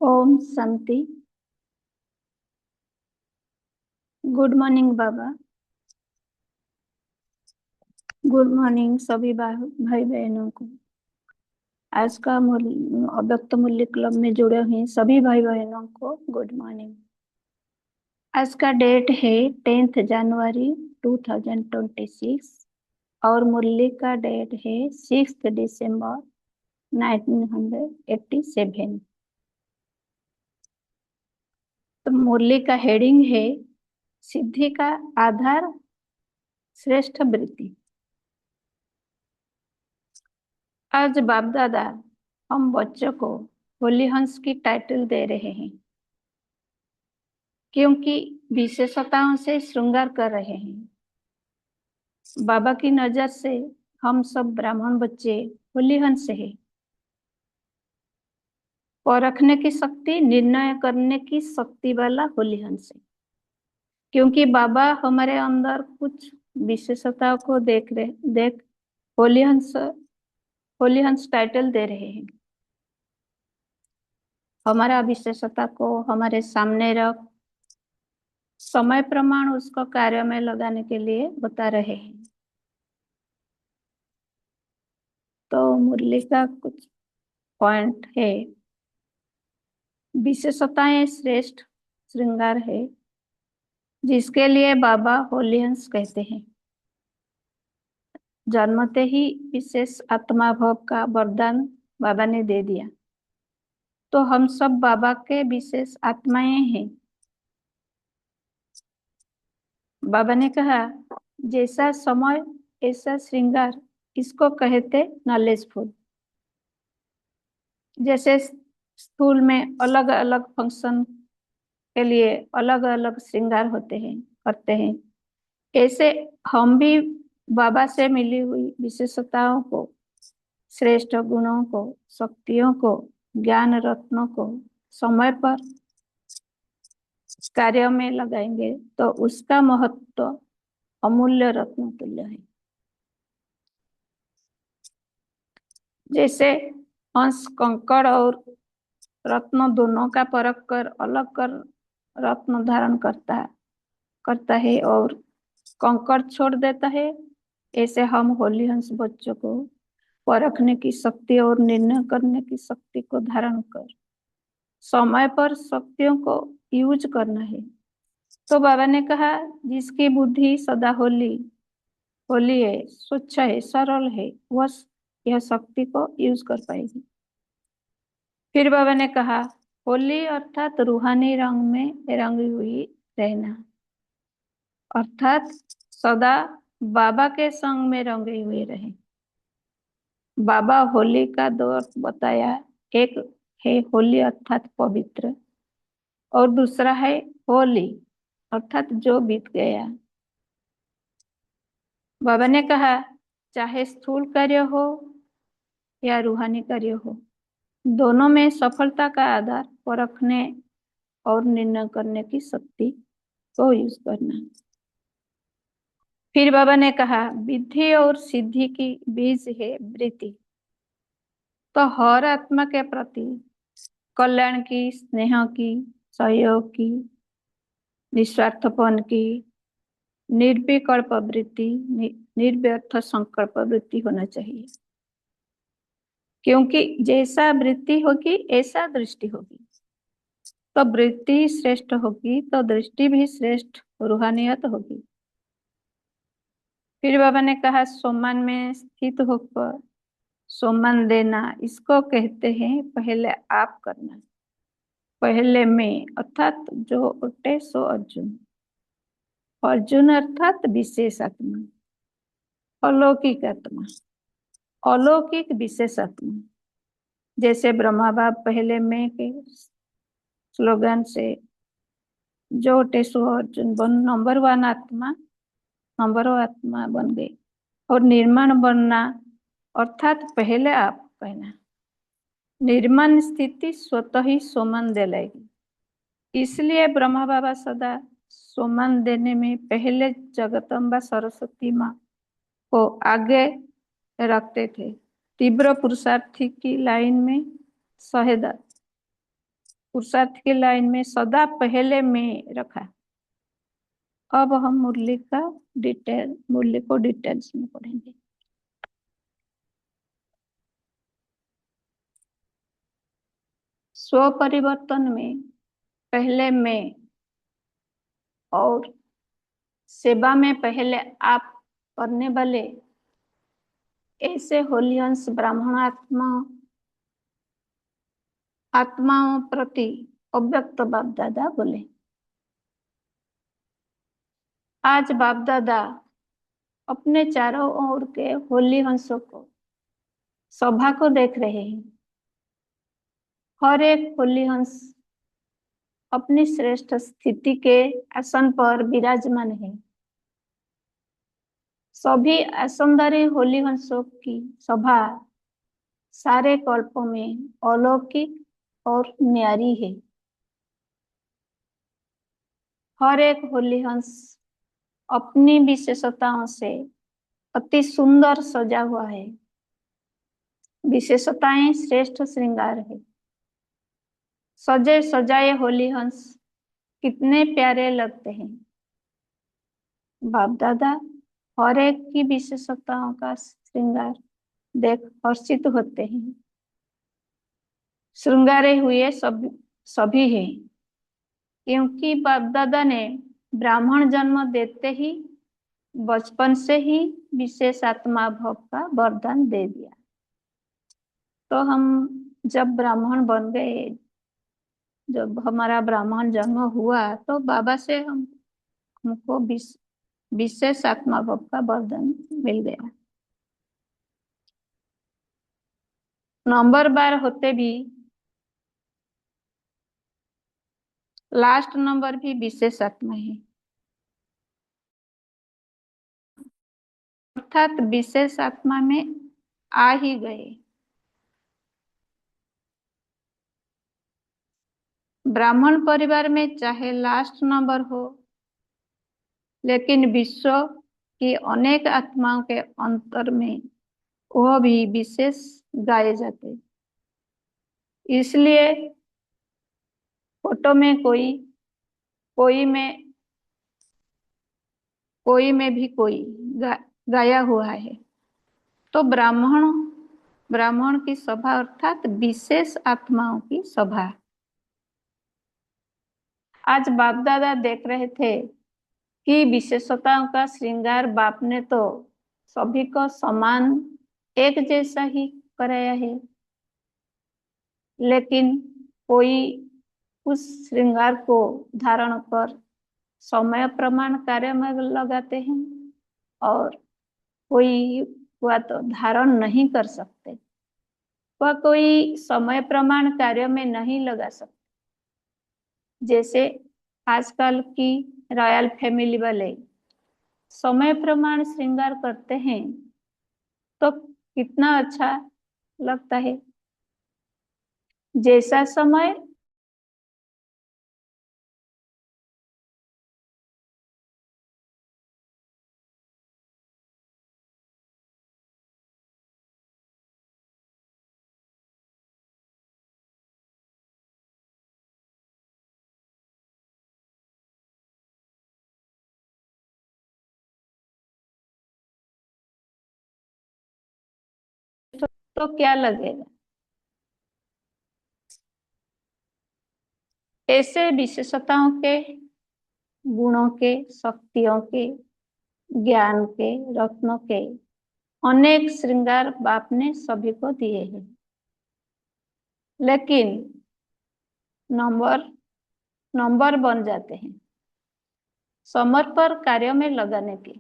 Om Shanti. Good morning बाबा। Good morning सभी भाई बहनों को। आज का अव्यक्त मूल्य क्लब में जुड़े हुए सभी भाई बहनों को गुड मॉर्निंग। आज का डेट है 10 जनवरी 2026 और मुरली का डेट है 6 दिसंबर 1987। तो मुरली का हेडिंग है सिद्धि का आधार श्रेष्ठ वृत्ति। आज बाप दादा हम बच्चों को होली हंस की टाइटल दे रहे हैं क्योंकि विशेषताओं से श्रृंगार कर रहे हैं। बाबा की नजर से हम सब ब्राह्मण बच्चे होली हंस है। परखने की शक्ति, निर्णय करने की शक्ति वाला होली हंस है। क्योंकि बाबा हमारे अंदर कुछ विशेषताओं को देख होली हंस टाइटल दे रहे हैं। हमारा विशेषता को हमारे सामने रख समय प्रमाण उसको कार्य में लगाने के लिए बता रहे हैं। तो मुरली का कुछ पॉइंट है। विशेषताएं श्रेष्ठ श्रृंगार है जिसके लिए बाबा होली हंस कहते हैं। जन्मते ही विशेष आत्मा भाव का वरदान बाबा ने दे दिया, तो हम सब बाबा के विशेष आत्माएं हैं। बाबा ने कहा जैसा समय ऐसा श्रृंगार, इसको कहते नॉलेजफुल। जैसे स्कूल में अलग अलग फंक्शन के लिए अलग अलग श्रृंगार होते हैं, करते हैं, ऐसे हम भी बाबा से मिली हुई विशेषताओं को, श्रेष्ठ गुणों को, शक्तियों को, ज्ञान रत्नों को समय पर कार्य में लगाएंगे तो उसका महत्व अमूल्य रत्न तुल्य है। जैसे हंस कंकड़ और रत्न दोनों का परख कर अलग कर रत्न धारण करता है और कंकड़ छोड़ देता है, ऐसे हम होली हंस बच्चों को परखने की शक्ति और निर्णय करने की शक्ति को धारण कर समय पर शक्तियों को यूज करना है। तो बाबा ने कहा जिसकी बुद्धि सदा होली, होली है, स्वच्छ है, सरल है, वह यह शक्ति को यूज कर पाएगी। फिर बाबा ने कहा, होली अर्थात रूहानी रंग में रंगी हुई रहना, अर्थात सदा बाबा के संग में रंगे हुए रहे। बाबा होली का दो अर्थ बताया, एक है होली अर्थात पवित्र, और दूसरा है होली अर्थात जो बीत गया। बाबा ने कहा, चाहे स्थूल कार्य हो या रूहानी कार्य हो, दोनों में सफलता का आधार परखने और निर्णय करने की शक्ति को यूज करना। फिर बाबा ने कहा, विधि और सिद्धि की बीज है वृत्ति, तो हर आत्मा के प्रति कल्याण की, स्नेह की, सहयोग की, निस्वार्थपन की, निर्विकल्प वृत्ति, निर्व्यर्थ संकल्प वृत्ति होना चाहिए। क्योंकि जैसा वृत्ति होगी ऐसा दृष्टि होगी, तो वृत्ति श्रेष्ठ होगी तो दृष्टि भी श्रेष्ठ रूहानियत होगी। फिर बाबा ने कहा, सम्मान में स्थित होकर सम्मान देना, इसको कहते हैं पहले आप करना, पहले मैं, अर्थात जो उठे सो अर्जुन। अर्जुन अर्थात विशेष आत्मा, अलौकिक आत्मा, अलौकिक विशेष आत्मा। जैसे ब्रह्मा बाप पहले मैं के स्लोगन से जो उठे सो अर्जुन बन नंबर वन आत्मा, नंबर वन आत्मा बन गई। और निर्माण बनना अर्थात पहले आप कहना, निर्माण स्थिति स्वतः ही सोमन दिलाएगी। इसलिए ब्रह्मा बाबा सदा सोमन देने में पहले जगदम्बा सरस्वती माँ को आगे रखते थे। तीव्र पुरुषार्थी की लाइन में सहेदा, पुरुषार्थ की लाइन में सदा पहले में रखा। अब हम मुरली को डिटेल्स में पढ़ेंगे। स्व परिवर्तन में पहले मैं और सेवा में पहले आप करने वाले ऐसे होलियंस ब्राह्मण आत्माओं प्रति अव्यक्त बाप दादा बोले। आज बाप दादा अपने चारों ओर के होली हंसों को, सभा को देख रहे हैं। हर एक होली हंस अपनी श्रेष्ठ स्थिति के आसन पर विराजमान है। सभी आसनदारी होली हंसों की सभा सारे कल्पों में अलौकिक और न्यारी है। हर एक होली हंस अपनी विशेषताओं से अति सुंदर सजा हुआ है। विशेषताएं श्रेष्ठ श्रृंगार है। सजे सजाए होली हंस कितने प्यारे लगते हैं। बाप दादा हर एक की विशेषताओं का श्रृंगार देख हर्षित होते हैं। श्रृंगारे हुए सभी हैं, क्योंकि बाप दादा ने ब्राह्मण जन्म देते ही बचपन से ही विशेष आत्मा भाव का वरदान दे दिया। तो हम जब ब्राह्मण बन गए, जब हमारा ब्राह्मण जन्म हुआ, तो बाबा से हमको विशेष आत्मा भाव का वरदान मिल गया। नंबर बार होते भी लास्ट नंबर भी विशेष आत्मा है, अर्थात विशेष आत्मा में आ ही गए। ब्राह्मण परिवार में चाहे लास्ट नंबर हो, लेकिन विश्व की अनेक आत्माओं के अंतर में वह भी विशेष गाए जाते। इसलिए फोटो में कोई में भी कोई गाया हुआ है। तो ब्राह्मण की सभा अर्थात विशेष आत्माओं की सभा। आज बाप दादा देख रहे थे कि विशेषताओं का श्रृंगार बाप ने तो सभी को समान एक जैसा ही कराया है, लेकिन कोई उस श्रृंगार को धारण कर समय प्रमाण कार्य में लगाते हैं और कोई वह तो धारण नहीं कर सकते, वह कोई समय प्रमाण कार्य में नहीं लगा सकते। जैसे आजकल की रॉयल फैमिली वाले समय प्रमाण श्रृंगार करते हैं तो कितना अच्छा लगता है। जैसा समय तो क्या लगेगा। ऐसे विशेषताओं के, गुणों के, शक्तियों के, ज्ञान के, रत्नों के अनेक श्रृंगार बाप ने सभी को दिए हैं, लेकिन नंबर नंबर बन जाते हैं समय पर कार्य में लगाने के।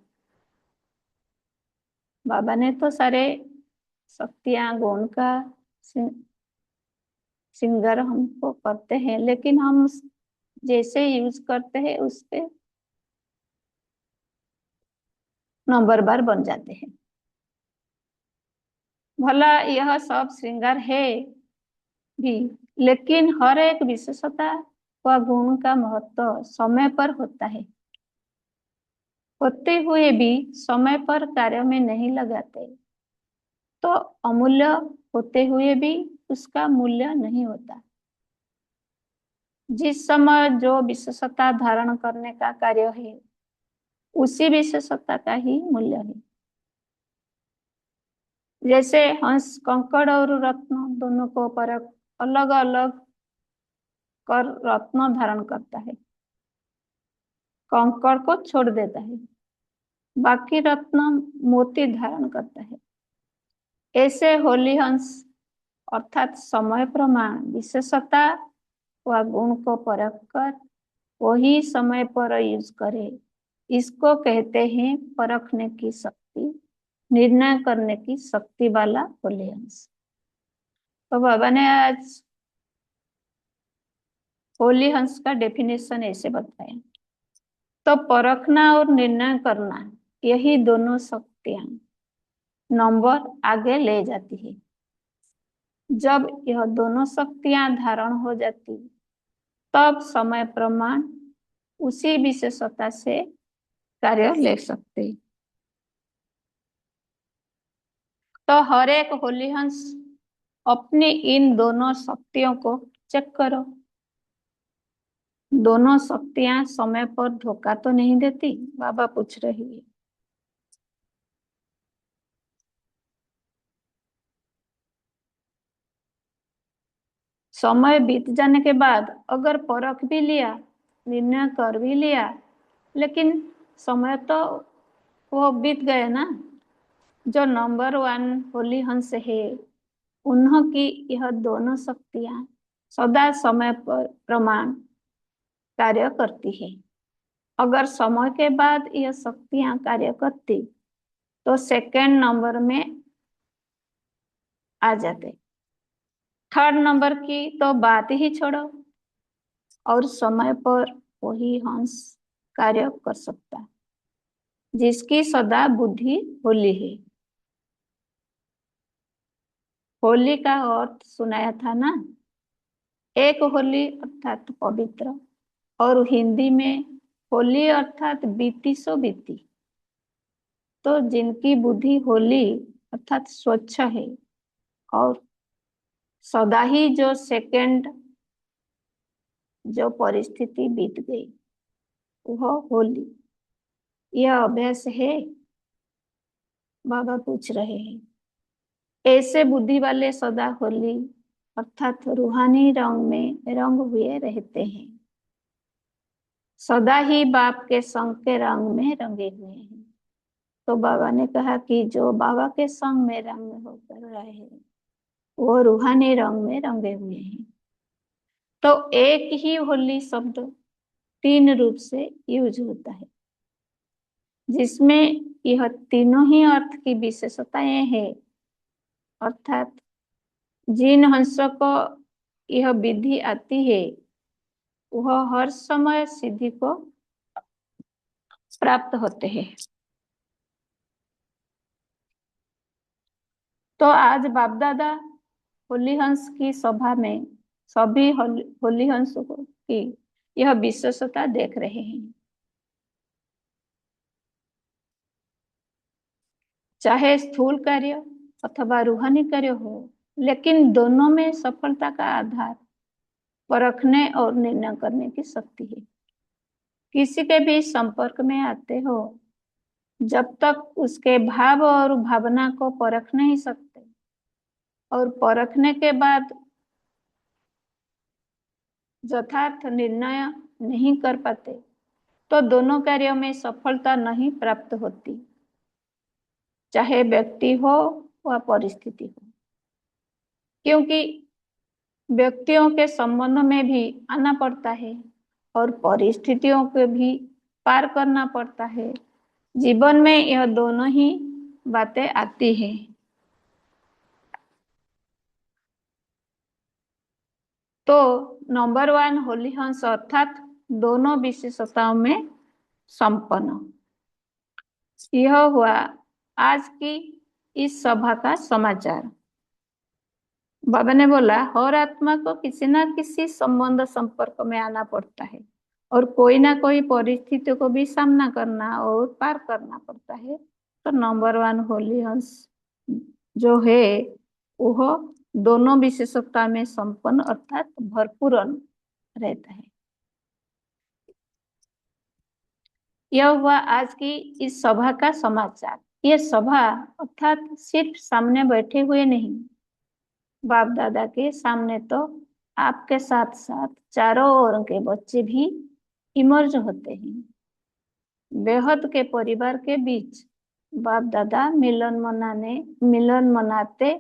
बाबा ने तो सारे शक्तियां गुण का श्रृंगार हमको करते हैं, लेकिन हम जैसे यूज करते हैं उस पे नंबर बार बन जाते हैं। भला यह सब श्रृंगार है भी, लेकिन हर एक विशेषता व गुण का महत्व समय पर होता है। होते हुए भी समय पर कार्य में नहीं लगाते तो अमूल्य होते हुए भी उसका मूल्य नहीं होता। जिस समय जो विशेषता धारण करने का कार्य है उसी विशेषता का ही मूल्य है। जैसे हंस कंकड़ और रत्न दोनों को परख अलग अलग कर रत्न धारण करता है, कंकड़ को छोड़ देता है, बाकी रत्न मोती धारण करता है। ऐसे होली हंस अर्थात समय प्रमाण विशेषता व गुण को परख कर वही समय पर यूज करे, इसको कहते हैं परखने की शक्ति, निर्णय करने की शक्ति वाला होली हंस। तो बाबा ने आज होली हंस का डेफिनेशन ऐसे बताया। तो परखना और निर्णय करना, यही दोनों शक्तियां नंबर आगे ले जाती है। जब यह दोनों शक्तियां धारण हो जाती तब समय प्रमाण उसी विशेषता से कार्य ले सकते। तो हर एक होली हंस अपनी इन दोनों शक्तियों को चेक करो। दोनों शक्तियां समय पर धोखा तो नहीं देती, बाबा पूछ रही है। समय बीत जाने के बाद अगर परख भी लिया, निर्णय कर भी लिया, लेकिन समय तो वो बीत गए ना। जो नंबर वन होली हंस है उन्हों की यह दोनों शक्तियां सदा समय पर प्रमाण कार्य करती है। अगर समय के बाद यह शक्तियां कार्य करती तो सेकंड नंबर में आ जाते, थर्ड नंबर की तो बात ही छोड़ो, और समय पर वही हंस कार्य कर सकता है जिसकी सदा बुद्धि होली है। होली का अर्थ सुनाया था ना, एक होली अर्थात पवित्र, और हिंदी में होली अर्थात बीती सो बीती। तो जिनकी बुद्धि होली अर्थात स्वच्छ है और सदा ही जो सेकंड जो परिस्थिति बीत गई वह होली, यह अभ्यास है, बाबा पूछ रहे हैं। ऐसे बुद्धि वाले सदा होली अर्थात रूहानी रंग में रंग हुए रहते हैं, सदा ही बाप के संग के रंग में रंगे हुए हैं। तो बाबा ने कहा कि जो बाबा के संग में रंग होकर रहे वो रूहानी रंग में रंगे हुए हैं। तो एक ही होली शब्द तीन रूप से यूज होता है, जिसमें यह तीनों ही अर्थ की विशेषताएं हैं। अर्थात जिन हंसों को यह विधि आती है वह हर समय सिद्धि को प्राप्त होते हैं। तो आज बाप दादा होली हंस की सभा में सभी होली हंसों की यह विशेषता देख रहे हैं। चाहे स्थूल कार्य अथवा रूहानी कार्य हो, लेकिन दोनों में सफलता का आधार परखने और निर्णय करने की शक्ति है। किसी के भी संपर्क में आते हो, जब तक उसके भाव और भावना को परख नहीं सकते और परखने के बाद यथार्थ निर्णय नहीं कर पाते, तो दोनों कार्यों में सफलता नहीं प्राप्त होती, चाहे व्यक्ति हो व परिस्थिति हो। क्योंकि व्यक्तियों के संबंध में भी आना पड़ता है और परिस्थितियों को भी पार करना पड़ता है। जीवन में यह दोनों ही बातें आती हैं। तो नंबर 1 होली हंस अर्थात दोनों विशेषताओं में संपन्न। यह हुआ आज की इस सभा का समाचार। बाबा ने बोला हर आत्मा को किसी ना किसी संबंध संपर्क में आना पड़ता है और कोई ना कोई परिस्थितियों को भी सामना करना और पार करना पड़ता है। तो नंबर 1 होली हंस जो है वह दोनों विशेषता में संपन्न अर्थात भरपूर रहता है। यह हुआ आज की इस सभा का समाचार। यह सभा अर्थात सिर्फ सामने बैठे हुए नहीं, बाप दादा के सामने तो आपके साथ साथ चारों ओर के बच्चे भी इमर्ज होते हैं। बेहद के परिवार के बीच बाप दादा मिलन मनाते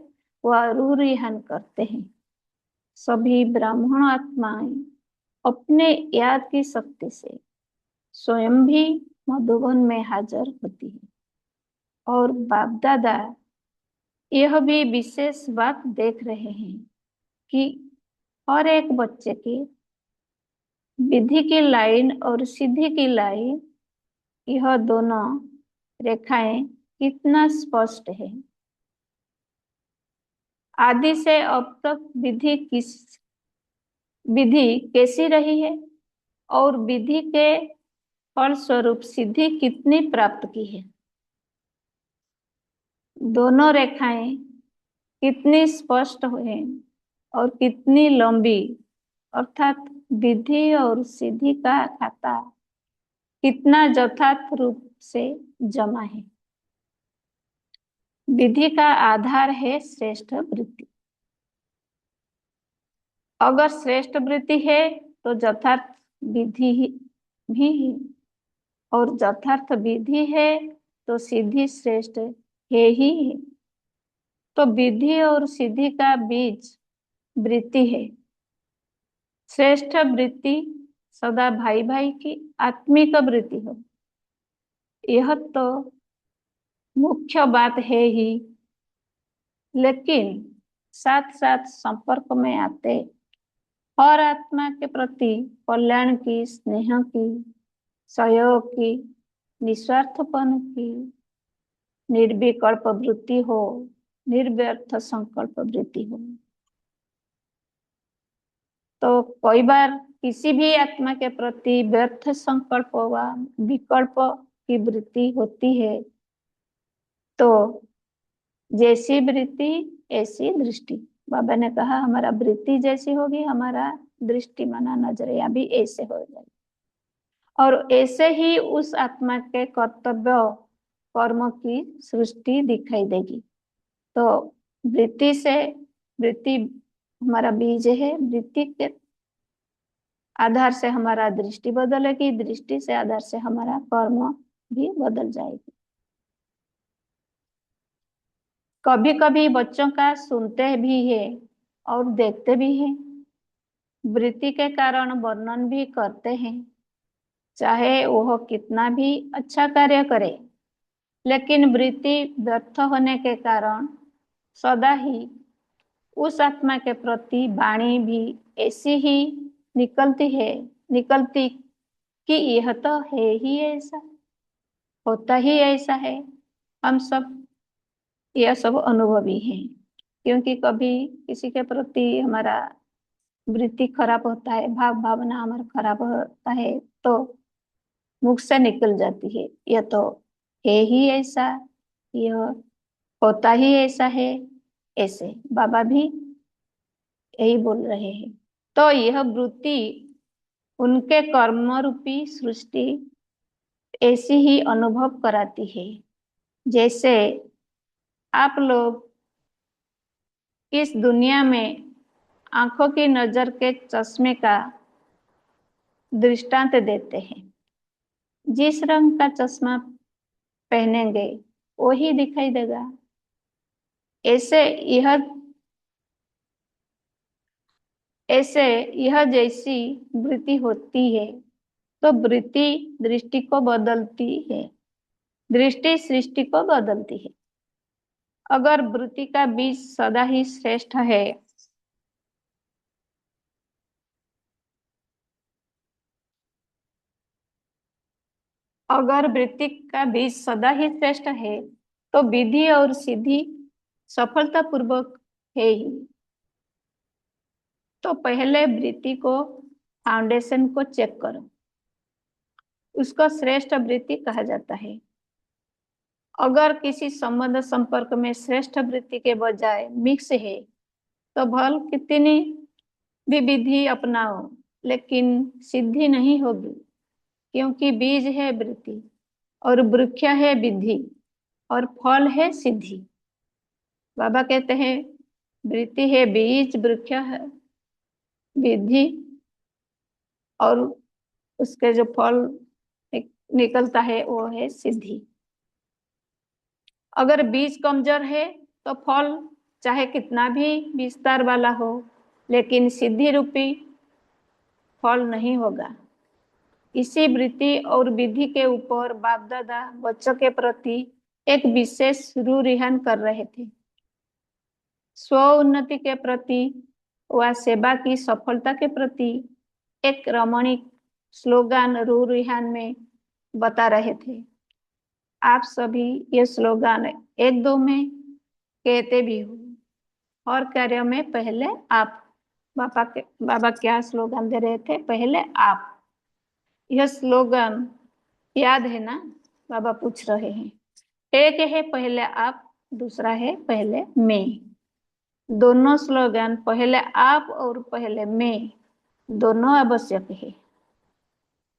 व रूह रिहान करते हैं। सभी ब्राह्मण आत्माएं अपने याद की शक्ति से स्वयं भी मधुबन में हाजिर होती है और बाप दादा यह भी विशेष बात देख रहे हैं कि हर एक बच्चे की विधि की लाइन और सिद्धि की लाइन, यह दोनों रेखाएं कितना स्पष्ट है। आदि से अब तक विधि कैसी रही है और विधि के फलस्वरूप सिद्धि कितनी प्राप्त की है। दोनों रेखाएं कितनी स्पष्ट है और कितनी लंबी, अर्थात विधि और सिद्धि का खाता कितना यथार्थ रूप से जमा है। विधि का आधार है श्रेष्ठ वृत्ति। अगर श्रेष्ठ वृत्ति है तो यथार्थ विधि भी है और यथार्थ विधि है तो सिद्धि श्रेष्ठ है ही है। तो विधि और सिद्धि का बीज वृत्ति है। श्रेष्ठ वृत्ति सदा भाई भाई की आत्मिक वृत्ति हो, यह तो मुख्य बात है ही, लेकिन साथ साथ संपर्क में आते और आत्मा के प्रति कल्याण की, स्नेह की, सहयोग की, निस्वार्थपन की निर्विकल्प वृत्ति हो, निर्व्यर्थ संकल्प वृत्ति हो। तो कई बार किसी भी आत्मा के प्रति व्यर्थ संकल्प व विकल्प की वृत्ति होती है, तो जैसी वृत्ति ऐसी दृष्टि। बाबा ने कहा हमारा वृत्ति जैसी होगी, हमारा दृष्टि माना नजरिया भी ऐसे हो जाएगी और ऐसे ही उस आत्मा के कर्तव्य कर्म की सृष्टि दिखाई देगी। तो वृत्ति से, वृत्ति हमारा बीज है, वृत्ति के आधार से हमारा दृष्टि बदलेगी, दृष्टि से आधार से हमारा कर्म भी बदल जाएगी। कभी कभी बच्चों का सुनते भी है और देखते भी हैं, वृत्ति के कारण वर्णन भी करते हैं, चाहे वह कितना भी अच्छा कार्य करे। लेकिन वृत्ति व्यर्थ होने के कारण सदा ही उस आत्मा के प्रति वाणी भी ऐसी ही निकलती कि यह तो है ही ऐसा, होता ही ऐसा है। हम सब यह सब अनुभवी हैं, क्योंकि कभी किसी के प्रति हमारा वृत्ति खराब होता है, भाव भावना हमारा खराब होता है, तो मुख से निकल जाती है, यह तो है ही ऐसा, यह होता ही ऐसा है। ऐसे बाबा भी यही बोल रहे हैं। तो यह वृत्ति उनके कर्म रूपी सृष्टि ऐसी ही अनुभव कराती है, जैसे आप लोग इस दुनिया में आंखों की नजर के चश्मे का दृष्टांत देते हैं। जिस रंग का चश्मा पहनेंगे वही दिखाई देगा। ऐसे यह ऐसे यह जैसी वृत्ति होती है, तो वृत्ति दृष्टि को बदलती है, दृष्टि सृष्टि को बदलती है। अगर वृत्ति का बीज सदा ही श्रेष्ठ है, अगर वृत्ति का बीज सदा ही श्रेष्ठ है, तो विधि और सिद्धि सफलता पूर्वक है ही। तो पहले वृत्ति को फाउंडेशन को चेक करो, उसको श्रेष्ठ वृत्ति कहा जाता है। अगर किसी संबंध संपर्क में श्रेष्ठ वृत्ति के बजाय मिक्स है, तो भल कितनी भी विधि अपनाओ, लेकिन सिद्धि नहीं होगी, क्योंकि बीज है वृत्ति और वृक्ष है विधि और फल है सिद्धि। बाबा कहते हैं वृत्ति है बीज, वृक्ष है विधि, और उसके जो फल निकलता है वो है सिद्धि। अगर बीज कमजोर है तो फल चाहे कितना भी विस्तार वाला हो, लेकिन सिद्धि रूपी फल नहीं होगा। इसी वृत्ति और विधि के ऊपर बाप दादा बच्चों के प्रति एक विशेष रुझान कर रहे थे। स्व उन्नति के प्रति व सेवा की सफलता के प्रति एक रमणीक स्लोगान रुझान में बता रहे थे। आप सभी ये स्लोगान एक दो में कहते भी हो। और कार्य में पहले आप। बाबा क्या स्लोगन दे रहे थे? पहले आप। यह स्लोगन याद है ना? बाबा पूछ रहे हैं। एक है पहले आप, दूसरा है पहले मैं। दोनों स्लोगन पहले आप और पहले मैं दोनों आवश्यक है,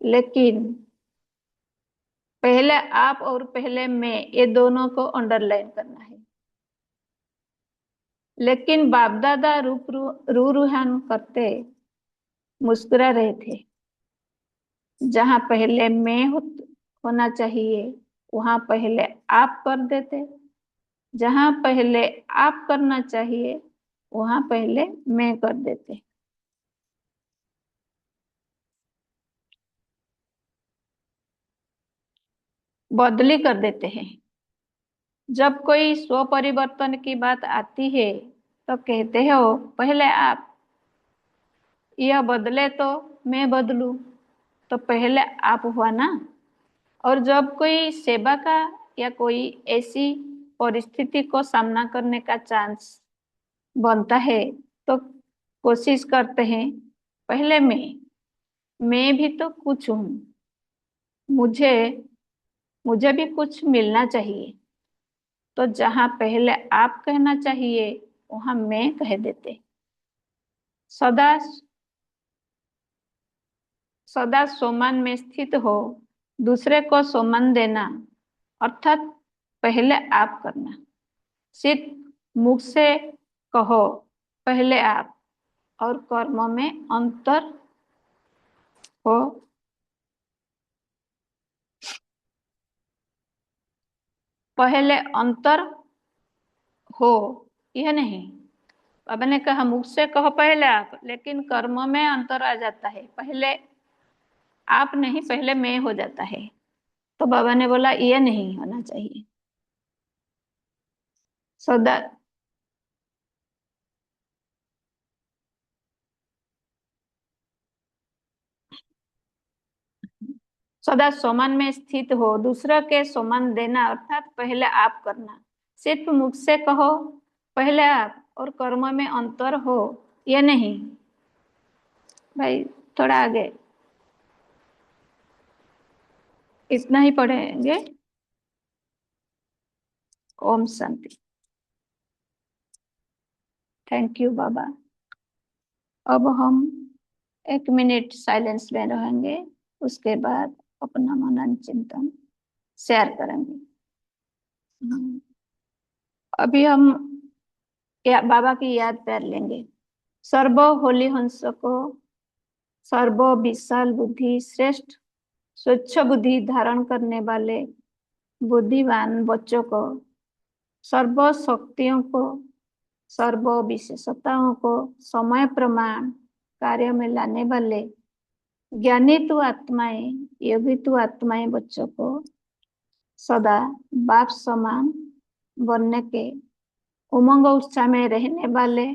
लेकिन पहले आप और पहले मैं ये दोनों को अंडरलाइन करना है। लेकिन बाप दादा रूहान करते मुस्कुरा रहे थे। जहां पहले मैं होना चाहिए वहां पहले आप कर देते, जहां पहले आप करना चाहिए वहां पहले मैं कर देते। बदली कर देते हैं। जब कोई स्व परिवर्तन की बात आती है तो कहते हो पहले आप, यह बदले तो मैं बदलू, तो पहले आप हुआ ना। और जब कोई सेवा का या कोई ऐसी परिस्थिति को सामना करने का चांस बनता है, तो कोशिश करते हैं पहले मैं भी तो कुछ हूँ, मुझे मुझे भी कुछ मिलना चाहिए। तो जहां पहले आप कहना चाहिए वहां मैं कह देते। सदा सदा सम्मान में स्थित हो, दूसरे को सम्मान देना, अर्थात पहले आप करना। सिर्फ मुख से कहो पहले आप, और कर्म में अंतर हो पहले अंतर हो, यह नहीं। बाबा ने कहा मुझसे कहो पहले आप, लेकिन कर्म में अंतर आ जाता है। पहले आप नहीं, पहले मैं हो जाता है। तो बाबा ने बोला यह नहीं होना चाहिए। सदा सदा समान में स्थित हो, दूसरा के समान देना, अर्थात पहले आप करना। सिर्फ मुझसे कहो पहले आप, और कर्म में अंतर हो, यह नहीं। भाई थोड़ा आगे, इतना ही पढ़ेंगे। ओम शांति। थैंक यू बाबा। अब हम 1 मिनट साइलेंस में रहेंगे, उसके बाद अपना मनन चिंतन शेयर करेंगे। हम्म, अभी हम बाबा की याद कर लेंगे। सर्व होली हंस को, सर्व विशाल बुद्धि, श्रेष्ठ स्वच्छ बुद्धि धारण करने वाले बुद्धिमान बच्चों को, सर्व शक्तियों को, सर्व विशेषताओं को समय प्रमाण कार्य में लाने वाले ज्ञानी तु आत्माएं, योगी तु आत्माएं बच्चों को सदा बाप समान बनने के उमंग उत्साह में रहने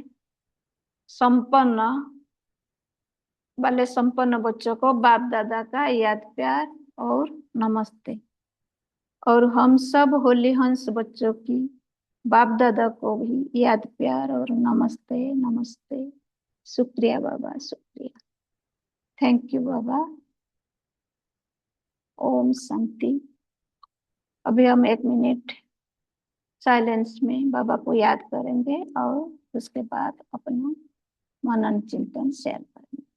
संपन्न संपन्न बच्चों को बाप दादा का याद प्यार और नमस्ते। और हम सब होली हंस बच्चों की बाप दादा को भी याद प्यार और नमस्ते नमस्ते। शुक्रिया बाबा, शुक्रिया। थैंक यू बाबा। ओम शांति। अभी हम 1 मिनट साइलेंस में बाबा को याद करेंगे और उसके बाद अपना मनन चिंतन शेयर करेंगे।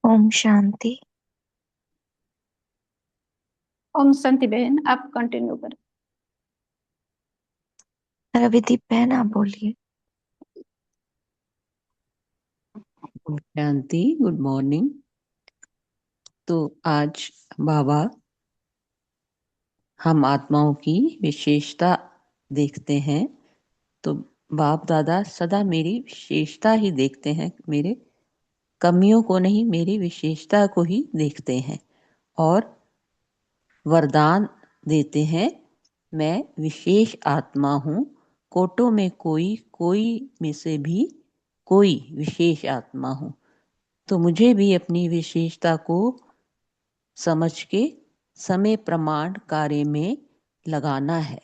ओम शांति। ओम शांति बहन, आप कंटिन्यू करें। रविदीप बहन आप बोलिए। शांति, गुड मॉर्निंग। तो आज बाबा हम आत्माओं की विशेषता देखते हैं। तो बाप दादा सदा मेरी विशेषता ही देखते हैं, मेरे कमियों को नहीं, मेरी विशेषता को ही देखते हैं और वरदान देते हैं। मैं विशेष आत्मा हूँ, कोटों में कोई, कोई में से भी कोई विशेष आत्मा हूँ। तो मुझे भी अपनी विशेषता को समझ के समय प्रमाण कार्य में लगाना है।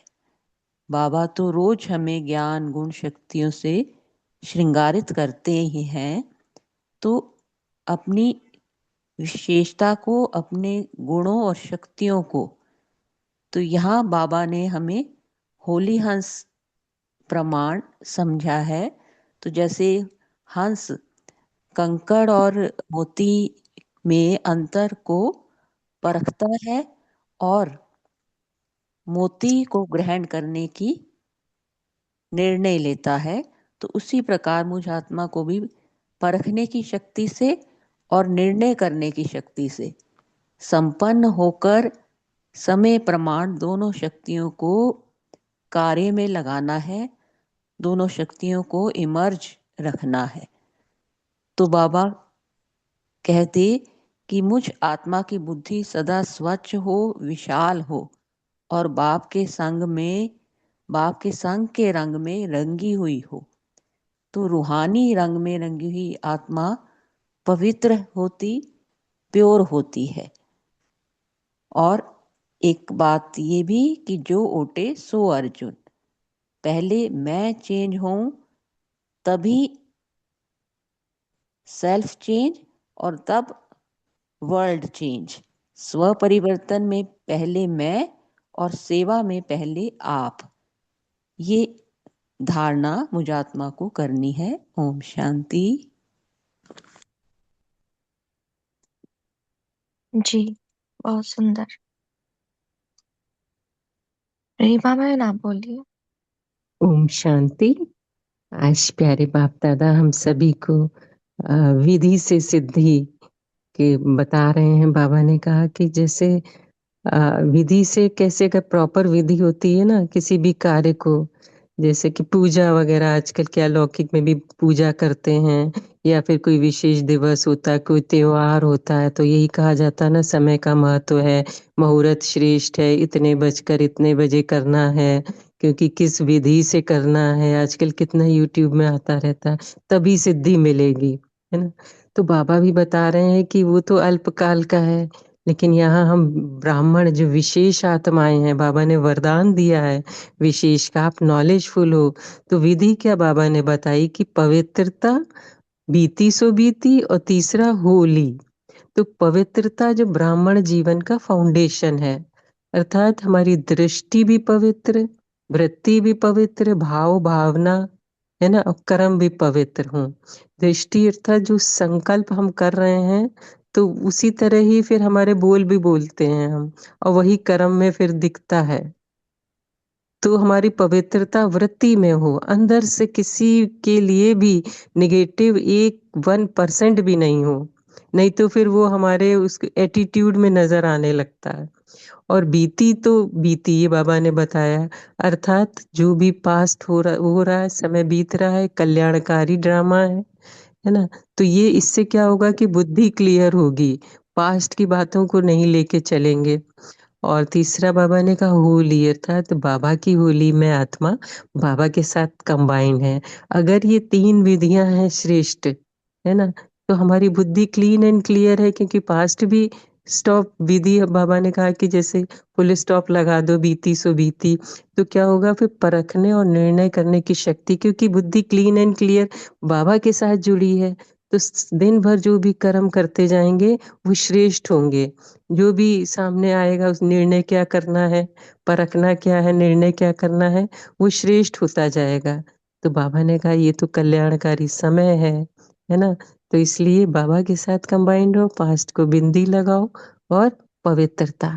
बाबा तो रोज हमें ज्ञान गुण शक्तियों से श्रृंगारित करते ही हैं। तो अपनी विशेषता को, अपने गुणों और शक्तियों को, तो यहाँ बाबा ने हमें होली हंस प्रमाण समझा है। तो जैसे हंस कंकड़ और मोती में अंतर को परखता है और मोती को ग्रहण करने की निर्णय लेता है, तो उसी प्रकार मुझ आत्मा को भी परखने की शक्ति से और निर्णय करने की शक्ति से संपन्न होकर समय प्रमाण दोनों शक्तियों को कार्य में लगाना है, दोनों शक्तियों को इमर्ज रखना है। तो बाबा कहते कि मुझ आत्मा की बुद्धि सदा स्वच्छ हो, विशाल हो और बाप के संग के रंग में रंगी हुई हो। तो रूहानी रंग में रंगी हुई आत्मा पवित्र होती, प्योर होती है। और एक बात ये भी कि जो ओटे सो अर्जुन, पहले मैं चेंज हूं तभी सेल्फ चेंज और तब वर्ल्ड चेंज। स्व परिवर्तन में पहले मैं और सेवा में पहले आप, ये धारणा मुझ आत्मा को करनी है। ओम शांति। जी, बहुत सुंदर। रीमा मैम आप बोलिए। ओम शांति। आज प्यारे बाप दादा हम सभी को विधि से सिद्धि के बता रहे हैं। बाबा ने कहा कि जैसे विधि से कैसे का प्रॉपर विधि होती है ना किसी भी कार्य को, जैसे कि पूजा वगैरह आजकल क्या लौकिक में भी पूजा करते हैं, या फिर कोई विशेष दिवस होता है, कोई त्योहार होता है, तो यही कहा जाता है ना समय का महत्व है, मुहूर्त श्रेष्ठ है, इतने बजकर इतने बजे करना है, क्योंकि किस विधि से करना है। आजकल कितना यूट्यूब में आता रहता है, तभी सिद्धि मिलेगी, है ना। तो बाबा भी बता रहे हैं कि वो तो अल्पकाल का है, लेकिन यहाँ हम ब्राह्मण जो विशेष आत्माएं हैं, बाबा ने वरदान दिया है विशेष का, आप नॉलेजफुल हो। तो विधि क्या बाबा ने बताई कि पवित्रता, बीती सो बीती, और तीसरा होली। तो पवित्रता जो ब्राह्मण जीवन का फाउंडेशन है, अर्थात हमारी दृष्टि भी पवित्र, वृत्ति भी पवित्र, भाव भावना, है ना, और कर्म भी पवित्र हो। दृष्टि अर्थात जो संकल्प हम कर रहे हैं, तो उसी तरह ही फिर हमारे बोल भी बोलते हैं हम, और वही कर्म में फिर दिखता है। तो हमारी पवित्रता वृत्ति में हो, अंदर से किसी के लिए भी निगेटिव 1% भी नहीं हो, नहीं तो फिर वो हमारे उस एटीट्यूड में नजर आने लगता है। और बीती तो बीती, ये बाबा ने बताया, अर्थात जो भी पास्ट हो रहा है, समय बीत रहा है, कल्याणकारी ड्रामा है ना। तो ये इससे क्या होगा कि बुद्धि क्लियर होगी, पास्ट की बातों को नहीं लेके चलेंगे। और तीसरा बाबा ने कहा होली, अर्थात बाबा की होली में आत्मा बाबा के साथ कंबाइन है। अगर ये 3 विधियां हैं श्रेष्ठ, है ना, तो हमारी बुद्धि क्लीन एंड क्लियर है, क्योंकि पास्ट भी स्टॉप विधि, बाबा ने कहा कि जैसे फुल स्टॉप लगा दो, बीती सो बीती, तो क्या होगा फिर परखने और निर्णय करने की शक्ति, क्योंकि बुद्धि क्लीन एंड क्लियर बाबा के साथ जुड़ी है। तो दिन भर जो भी कर्म करते जाएंगे वो श्रेष्ठ होंगे। जो भी सामने आएगा उस निर्णय क्या करना है, परखना क्या है, निर्णय क्या करना है, वो श्रेष्ठ होता जाएगा। तो बाबा ने कहा ये तो कल्याणकारी समय है ना। तो इसलिए बाबा के साथ कंबाइंड रहो, पास्ट को बिंदी लगाओ, और पवित्रता,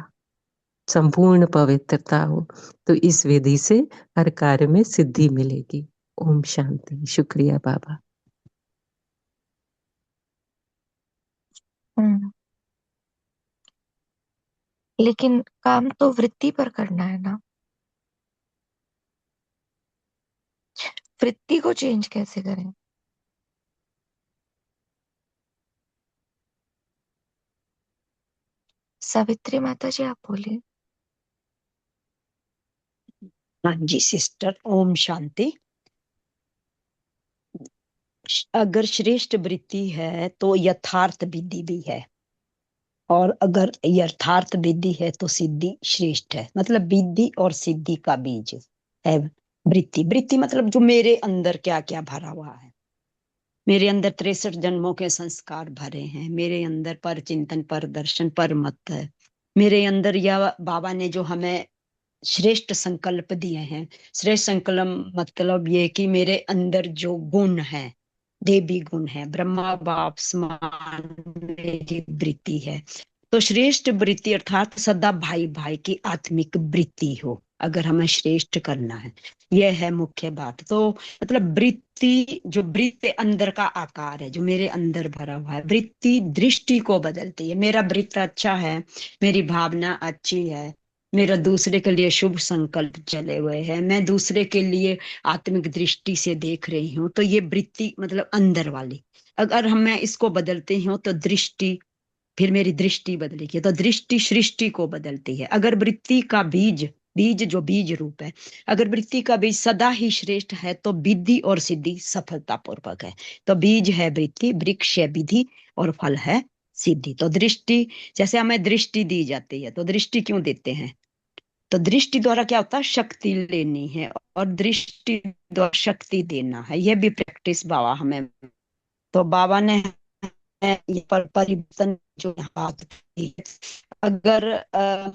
संपूर्ण पवित्रता हो, तो इस विधि से हर कार्य में सिद्धि मिलेगी। ओम शांति। शुक्रिया बाबा। हम्म, लेकिन काम तो वृत्ति पर करना है ना, वृत्ति को चेंज कैसे करें? सावित्री माता जी आप बोलिए। हाँ जी सिस्टर, ओम शांति। अगर श्रेष्ठ वृत्ति है तो यथार्थ विधि भी है, और अगर यथार्थ विधि है तो सिद्धि श्रेष्ठ है। मतलब विधि और सिद्धि का बीज है वृत्ति। वृत्ति मतलब जो मेरे अंदर क्या क्या भरा हुआ है। मेरे अंदर 63 जन्मों के संस्कार भरे हैं, मेरे अंदर पर चिंतन, पर दर्शन, पर मत है। मेरे अंदर यह बाबा ने जो हमें श्रेष्ठ संकल्प दिए हैं। श्रेष्ठ संकल्प मतलब ये कि मेरे अंदर जो गुण है, देवी गुण है, ब्रह्मा बाप समान मेरी वृत्ति है। तो श्रेष्ठ वृत्ति अर्थात सदा भाई भाई की आत्मिक वृत्ति हो, अगर हमें श्रेष्ठ करना है, यह है मुख्य बात। तो मतलब वृत्ति, जो वृत्ति अंदर का आकार है, जो मेरे अंदर भरा हुआ है, वृत्ति दृष्टि को बदलती है। मेरा वृत्त अच्छा है, मेरी भावना अच्छी है, मेरा दूसरे के लिए शुभ संकल्प चले हुए हैं, मैं दूसरे के लिए आत्मिक दृष्टि से देख रही हूँ, तो ये वृत्ति मतलब अंदर वाली। अगर हम मैं इसको बदलती हूँ तो दृष्टि, फिर मेरी दृष्टि बदलेगी, तो दृष्टि सृष्टि को बदलती है। अगर वृत्ति का बीज, बीज जो बीज रूप है, अगर वृत्ति का बीज सदा ही श्रेष्ठ है तो विधि और सिद्धि सफलता पूर्वक है। तो बीज है वृत्ति, वृक्ष है विधि, और फल है सिद्धि। तो दृष्टि, जैसे हमें दृष्टि दी जाती है, तो दृष्टि क्यों देते हैं? तो दृष्टि द्वारा क्या होता है, शक्ति लेनी है, और दृष्टि द्वारा शक्ति देना है, यह भी प्रैक्टिस बाबा हमें। तो बाबा ने ये पर परिवर्तन जो बात की, अगर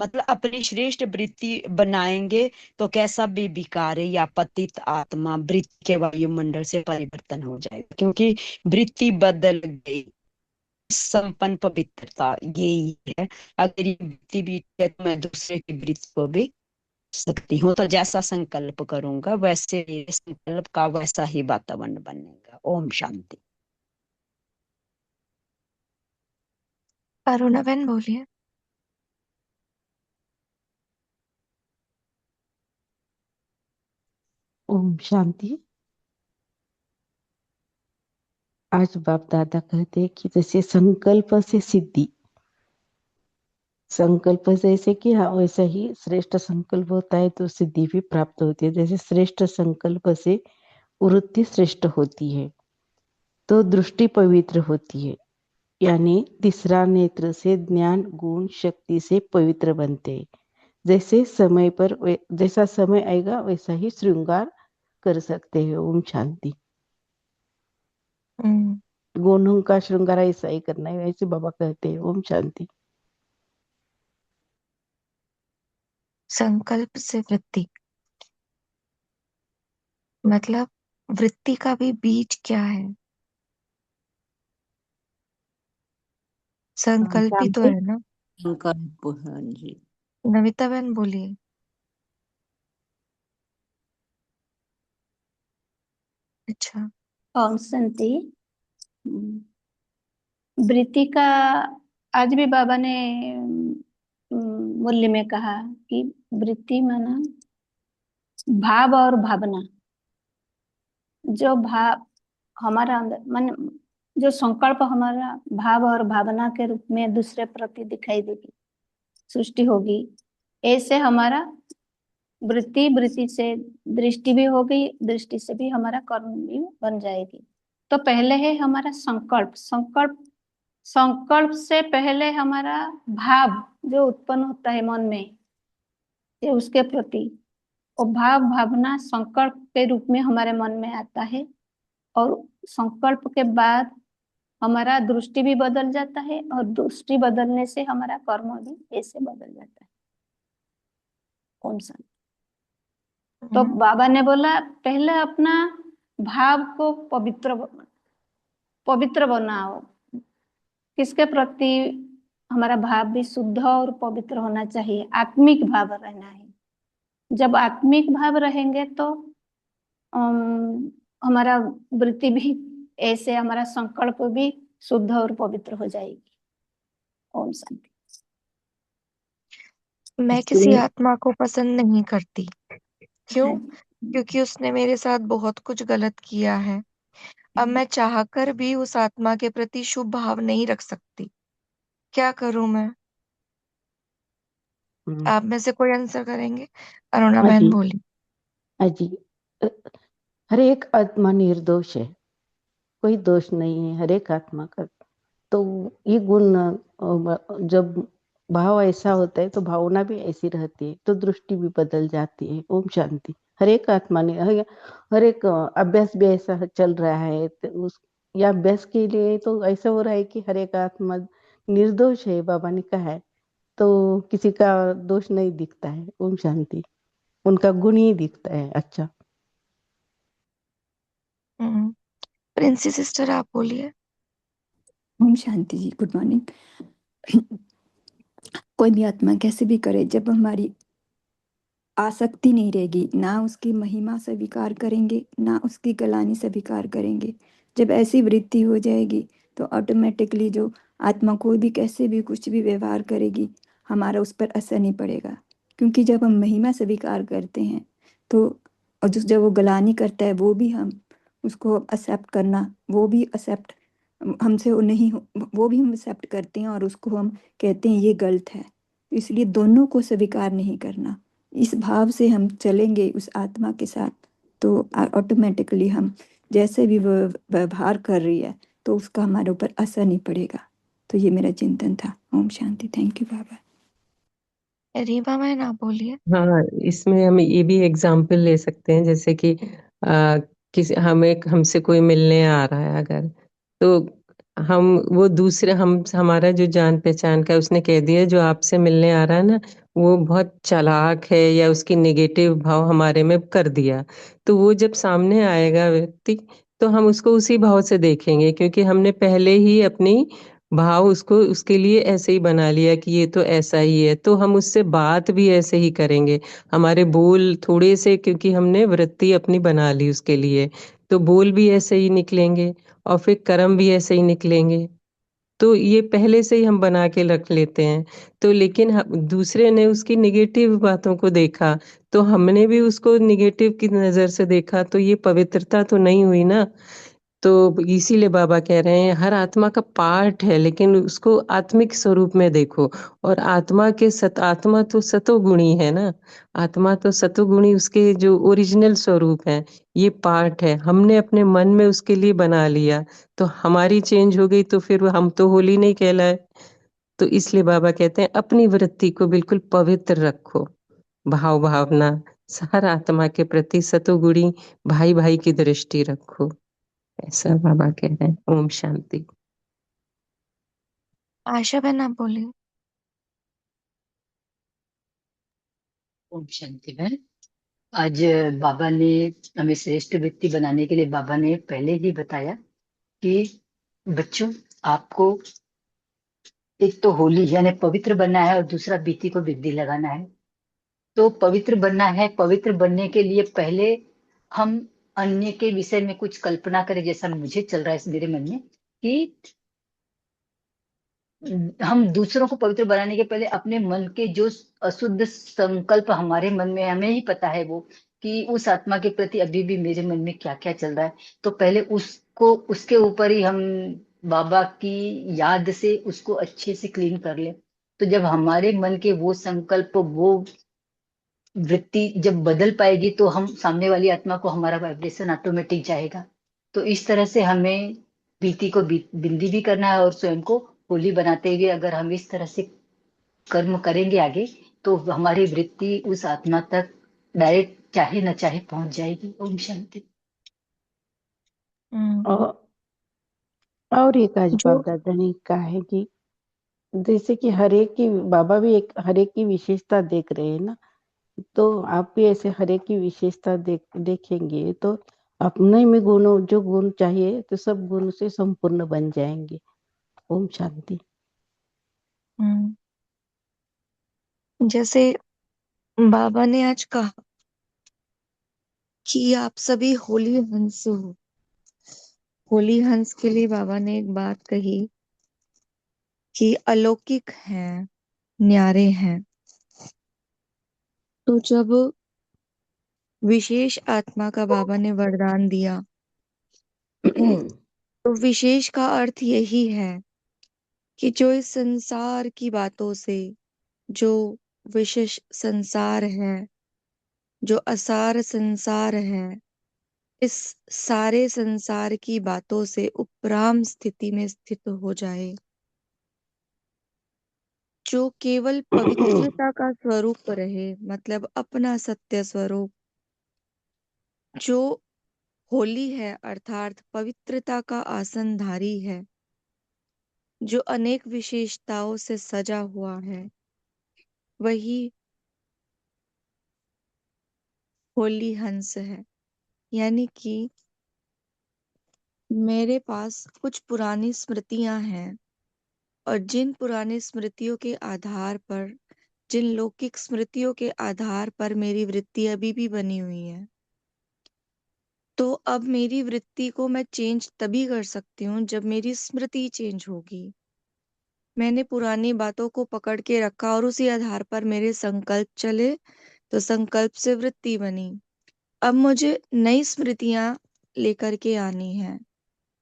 मतलब अपनी श्रेष्ठ वृत्ति बनाएंगे तो कैसा भी विकार या पतित आत्मा वृत्ति के वायुमंडल से परिवर्तन हो जाएगा, क्योंकि वृत्ति बदल गई। संपन्न पवित्रता यही है। अगर ये वृत्ति भी है तो मैं दूसरे की वृत्ति को भी सकती हूँ, तो जैसा संकल्प करूंगा वैसे मेरे संकल्प का वैसा ही वातावरण बनेगा। ओम शांति। अरुणा बहन बोलिए। ओम शांति। आज बाप दादा कहते हैं कि जैसे संकल्प से सिद्धि, संकल्प जैसे कि हाँ वैसा ही श्रेष्ठ संकल्प होता है तो सिद्धि भी प्राप्त होती है। जैसे श्रेष्ठ संकल्प से वृत्ति श्रेष्ठ होती है तो दृष्टि पवित्र होती है, यानी तीसरा नेत्र से ज्ञान गुण शक्ति से पवित्र बनते हैं। जैसे समय पर जैसा समय आएगा वैसा ही श्रृंगार कर सकते हैं। ओम शांति। गुणों का श्रृंगार ऐसा ही करना है, ऐसे बाबा कहते हैं। ओम शांति। संकल्प से वृत्ति, मतलब वृत्ति का भी बीज क्या है? संकल्प ही तो शांति। है ना। संकल्प, हाँ जी। नमिता बहन बोलिए। अच्छा, ओम शांति। वृत्ति का आज भी बाबा ने मूल्य में कहा कि वृत्ति माना भाव और भावना। जो भाव हमारा अंदर मन, जो संकल्प हमारा भाव और भावना के रूप में दूसरे प्रति दिखाई देगी, सृष्टि होगी, ऐसे हमारा वृत्ति, वृत्ति से दृष्टि भी होगी, दृष्टि से भी हमारा कर्म भी बन जाएगी। तो पहले है हमारा संकल्प। संकल्प, संकल्प से पहले हमारा भाव जो उत्पन्न होता है मन में, ये उसके प्रति, और भाव भावना संकल्प के रूप में हमारे मन में आता है। और संकल्प के बाद हमारा दृष्टि भी बदल जाता है, और दृष्टि बदलने से हमारा कर्म भी ऐसे बदल जाता है। कौन सा? तो बाबा ने बोला पहले अपना भाव को पवित्र बनाओ। किसके प्रति? हमारा भाव भी शुद्ध और पवित्र होना चाहिए, आत्मिक भाव रहना है। जब आत्मिक भाव रहेंगे तो हमारा वृत्ति भी ऐसे, हमारा संकल्प भी शुद्ध और पवित्र हो जाएगी। ओम शांति। मैं किसी आत्मा को पसंद नहीं करती। क्यों? हाँ। क्योंकि उसने मेरे साथ बहुत कुछ गलत किया है। अब मैं चाहकर भी उस आत्मा के प्रति शुभ भाव नहीं रख सकती। क्या करूं मैं? आप में से कोई आंसर करेंगे? अरुणा बहन अजी, बोली। अजी, हर एक आत्मा निर्दोष है, कोई दोष नहीं है हर एक आत्मा का। तो ये गुण जब भाव ऐसा होता है तो भावना भी ऐसी रहती है, तो दृष्टि भी बदल जाती है। ओम शांति। हर एक आत्मा ने हर एक अभ्यास भी ऐसा चल रहा है, तो उस या अभ्यास के लिए तो ऐसा हो रहा है कि हर एक आत्मा निर्दोष है, बाबा ने कहा है, तो किसी का दोष नहीं दिखता है। ओम शांति। उनका गुण ही दिखता है। अच्छा। हम्म, प्रिंसी सिस्टर आप बोलिए। ओम शांति जी, गुड मॉर्निंग। कोई भी आत्मा कैसे भी करे, जब हमारी आसक्ति नहीं रहेगी, ना उसकी महिमा स्वीकार करेंगे ना उसकी गलानी स्वीकार करेंगे। जब ऐसी वृत्ति हो जाएगी तो ऑटोमेटिकली जो आत्मा कोई भी कैसे भी कुछ भी व्यवहार करेगी, हमारा उस पर असर नहीं पड़ेगा। क्योंकि जब हम महिमा स्वीकार करते हैं तो, और जब वो गलानी करता है वो भी हम उसको एक्सेप्ट करना, वो भी एक्सेप्ट हमसे वो नहीं वो भी हम एक्सेप्ट करते हैं और उसको हम कहते हैं ये गलत है। इसलिए दोनों को स्वीकार नहीं करना। इस भाव से हम चलेंगे उस आत्मा के साथ, तो ऑटोमेटिकली हम जैसे भी वो व्यवहार कर रही है तो उसका हमारे ऊपर असर नहीं पड़ेगा। तो ये मेरा चिंतन था। ओम शांति। थैंक यू बाबा। रीमा मैम आप बोलिए। हाँ, इसमें हम ये भी एग्जाम्पल ले सकते हैं, जैसे कि किसी हमसे कोई मिलने आ रहा है अगर, तो हम वो दूसरे हम हमारा जो जान पहचान का है, उसने कह दिया जो आपसे मिलने आ रहा है ना वो बहुत चालाक है, या उसकी नेगेटिव भाव हमारे में कर दिया, तो वो जब सामने आएगा व्यक्ति तो हम उसको उसी भाव से देखेंगे, क्योंकि हमने पहले ही अपनी भाव उसको उसके लिए ऐसे ही बना लिया कि ये तो ऐसा ही है, तो हम उससे बात भी ऐसे ही करेंगे। हमारे बोल थोड़े से, क्योंकि हमने वृत्ति अपनी बना ली उसके लिए, तो बोल भी ऐसे ही निकलेंगे और फिर कर्म भी ऐसे ही निकलेंगे। तो ये पहले से ही हम बना के रख लेते हैं। तो लेकिन दूसरे ने उसकी निगेटिव बातों को देखा, तो हमने भी उसको निगेटिव की नजर से देखा, तो ये पवित्रता तो नहीं हुई ना। तो इसीलिए बाबा कह रहे हैं हर आत्मा का पार्ट है, लेकिन उसको आत्मिक स्वरूप में देखो। और आत्मा तो सतोगुणी है ना। आत्मा तो सतोगुणी उसके जो ओरिजिनल स्वरूप है, ये पार्ट है, हमने अपने मन में उसके लिए बना लिया, तो हमारी चेंज हो गई, तो फिर हम तो होली नहीं कहलाए। तो इसलिए बाबा कहते हैं अपनी वृत्ति को बिल्कुल पवित्र रखो, भाव भावना हर आत्मा के प्रति सतोगुणी भाई भाई की दृष्टि रखो, ऐसा बाबा कह रहे हैं। ओम शांति। आशा बहन आप बोलिए। ओम शांति बहन। आज बाबा ने हमें श्रेष्ठ व्यक्ति बनाने के लिए बाबा ने पहले ही बताया कि बच्चों, आपको एक तो होली यानी पवित्र बनना है और दूसरा बीती को बिंदी लगाना है। तो पवित्र बनना है, पवित्र बनने के लिए पहले हम अन्य के विषय में कुछ कल्पना करें, जैसा मुझे चल रहा है मेरे मन में कि हम दूसरों को पवित्र बनाने के पहले अपने मन के जो अशुद्ध संकल्प हमारे मन में, हमें ही पता है वो, कि उस आत्मा के प्रति अभी भी मेरे मन में क्या क्या चल रहा है, तो पहले उसको उसके ऊपर ही हम बाबा की याद से उसको अच्छे से क्लीन कर ले। तो जब हमारे मन के वो संकल्प, वो वृत्ति जब बदल पाएगी, तो हम सामने वाली आत्मा को हमारा वाइब्रेशन ऑटोमेटिक जाएगा। तो इस तरह से हमें बीती को बिंदी भी करना है, और स्वयं को होली बनाते हुए अगर हम इस तरह से कर्म करेंगे आगे, तो हमारी वृत्ति उस आत्मा तक डायरेक्ट चाहे न चाहे पहुंच जाएगी। ओम शांति। हम्म, और और एक आज जो बाप दादा ने कहा है कि जैसे कि हर एक की, बाबा भी एक हर एक की विशेषता देख रहे हैं ना, तो आप भी ऐसे हर एक की विशेषता देखेंगे तो अपने में गुणों, जो गुण चाहिए तो सब गुण से संपूर्ण बन जाएंगे। ओम शांति। हम्म, जैसे बाबा ने आज कहा कि आप सभी होली हंस हो। होली हंस के लिए बाबा ने एक बात कही कि अलौकिक हैं, न्यारे हैं। तो जब विशेष आत्मा का बाबा ने वरदान दिया, तो विशेष का अर्थ यही है कि जो इस संसार की बातों से, जो विशेष संसार है, जो असार संसार है, इस सारे संसार की बातों से उपराम स्थिति में स्थित हो जाए, जो केवल पवित्रता का स्वरूप रहे, मतलब अपना सत्य स्वरूप, जो होली है अर्थात पवित्रता का आसनधारी है, जो अनेक विशेषताओं से सजा हुआ है, वही होली हंस है। यानी कि मेरे पास कुछ पुरानी स्मृतियां हैं और जिन पुरानी स्मृतियों के आधार पर, जिन लौकिक स्मृतियों के आधार पर मेरी वृत्ति अभी भी बनी हुई है, तो अब मेरी वृत्ति को मैं चेंज तभी कर सकती हूँ जब मेरी स्मृति चेंज होगी। मैंने पुरानी बातों को पकड़ के रखा और उसी आधार पर मेरे संकल्प चले, तो संकल्प से वृत्ति बनी। अब मुझे नई स्मृतियां लेकर के आनी है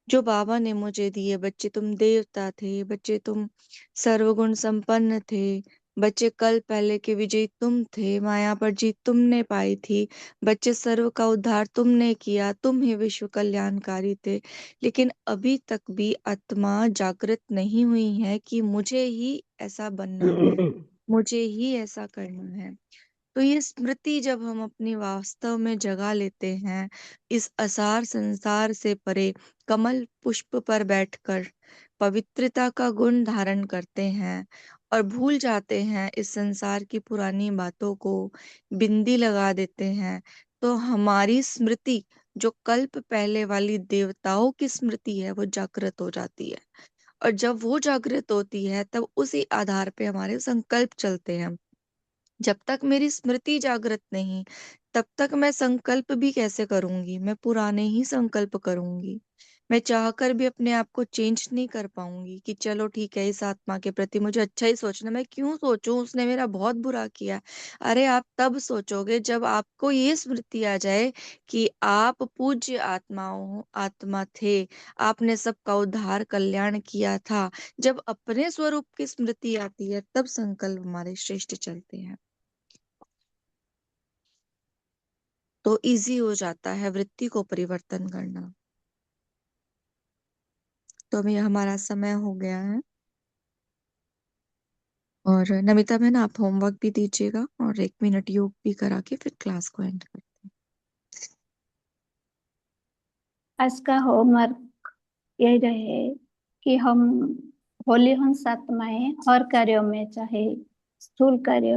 जो बाबा ने मुझे दिए। बच्चे तुम देवता थे, बच्चे तुम सर्वगुण संपन्न थे, बच्चे कल पहले के विजयी तुम थे, माया पर जीत तुमने पाई थी, बच्चे सर्व का उद्धार तुमने किया, तुम ही विश्व कल्याणकारी थे। लेकिन अभी तक भी आत्मा जागृत नहीं हुई है कि मुझे ही ऐसा बनना है, मुझे ही ऐसा करना है। तो ये स्मृति जब हम अपनी वास्तव में जगा लेते हैं, इस असार संसार से परे कमल पुष्प पर बैठकर पवित्रता का गुण धारण करते हैं और भूल जाते हैं इस संसार की पुरानी बातों को, बिंदी लगा देते हैं, तो हमारी स्मृति जो कल्प पहले वाली देवताओं की स्मृति है वो जागृत हो जाती है। और जब वो जागृत होती है तब उसी आधार पे हमारे संकल्प चलते हैं। जब तक मेरी स्मृति जागृत नहीं, तब तक मैं संकल्प भी कैसे करूंगी? मैं पुराने ही संकल्प करूंगी। मैं चाहकर भी अपने आप को चेंज नहीं कर पाऊंगी कि चलो ठीक है, इस आत्मा के प्रति मुझे अच्छा ही सोचना। मैं क्यों सोचूं, उसने मेरा बहुत बुरा किया? अरे आप तब सोचोगे जब आपको ये स्मृति आ जाए कि आप पूज्य आत्माओं आत्मा थे, आपने सबका उद्धार कल्याण किया था। जब अपने स्वरूप की स्मृति आती है तब संकल्प हमारे श्रेष्ठ चलते हैं, तो इजी हो जाता है वृत्ति को परिवर्तन करना। तो अभी हमारा समय हो गया है और नमिता बहन आप होमवर्क भी दीजिएगा और 1 मिनट योग भी करा के फिर क्लास को एंड करते हैं। आज का होमवर्क यही रहे कि हम होली हंस आत्माएं हर कार्यों में, चाहे स्थूल कार्य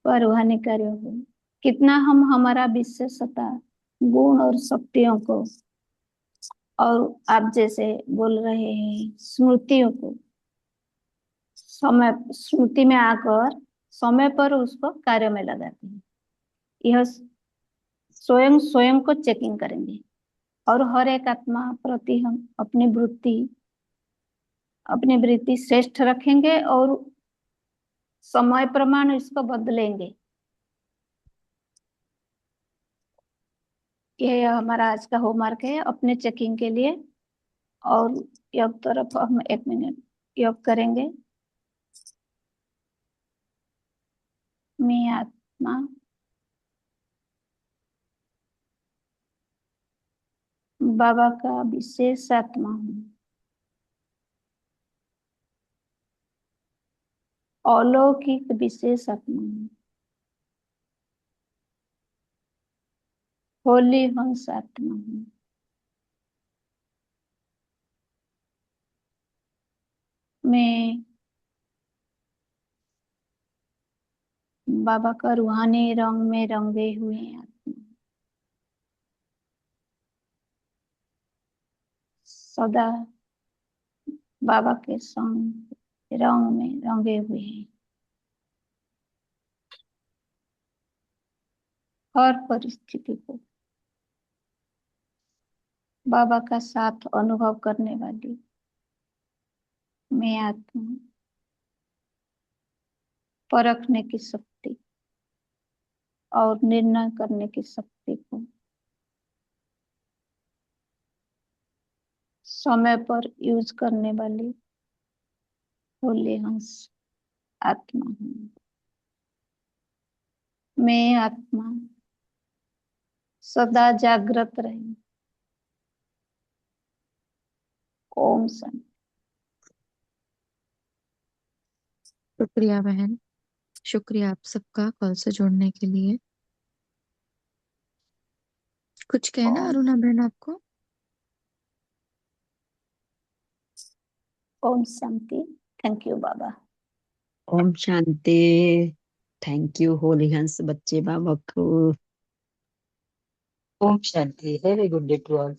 व रूहानी कार्य हो, कितना हम हमारा विशेषता, गुण और शक्तियों को, और आप जैसे बोल रहे हैं स्मृतियों को, समय स्मृति में आकर समय पर उसको कार्य में लगाते हैं। यह स्वयं स्वयं को चेकिंग करेंगे और हर एक आत्मा प्रति हम अपनी वृत्ति श्रेष्ठ रखेंगे और समय प्रमाण इसको बदलेंगे। यह हमारा आज का होमवर्क है अपने चेकिंग के लिए। और योग तरफ हम 1 मिनट योग करेंगे। मैं आत्मा बाबा का विशेष आत्मा हूँ, अलौकिक विशेष आत्मा हूँ, होली हंस आत्मा हूँ। मैं बाबा का रूहानी रंग में रंगे हुए आत्मा, सदा बाबा के संग रंग में रंगे हुए हैं। हर परिस्थिति को बाबा का साथ अनुभव करने वाली मैं आत्मा, परखने की शक्ति और निर्णय करने की शक्ति को समय पर यूज करने वाली होली हंस आत्मा हूँ। मैं आत्मा सदा जागृत रही। ओम शांति। शुक्रिया बहन, शुक्रिया आप सबका कॉल से जुड़ने के लिए। कुछ कहना ओम अरुणा बहन आपको? ओम शांति। थैंक यू बाबा। ओम शांति। थैंक यू होली हंस बच्चे बाबा को। ओम शांति। Have a good day to all.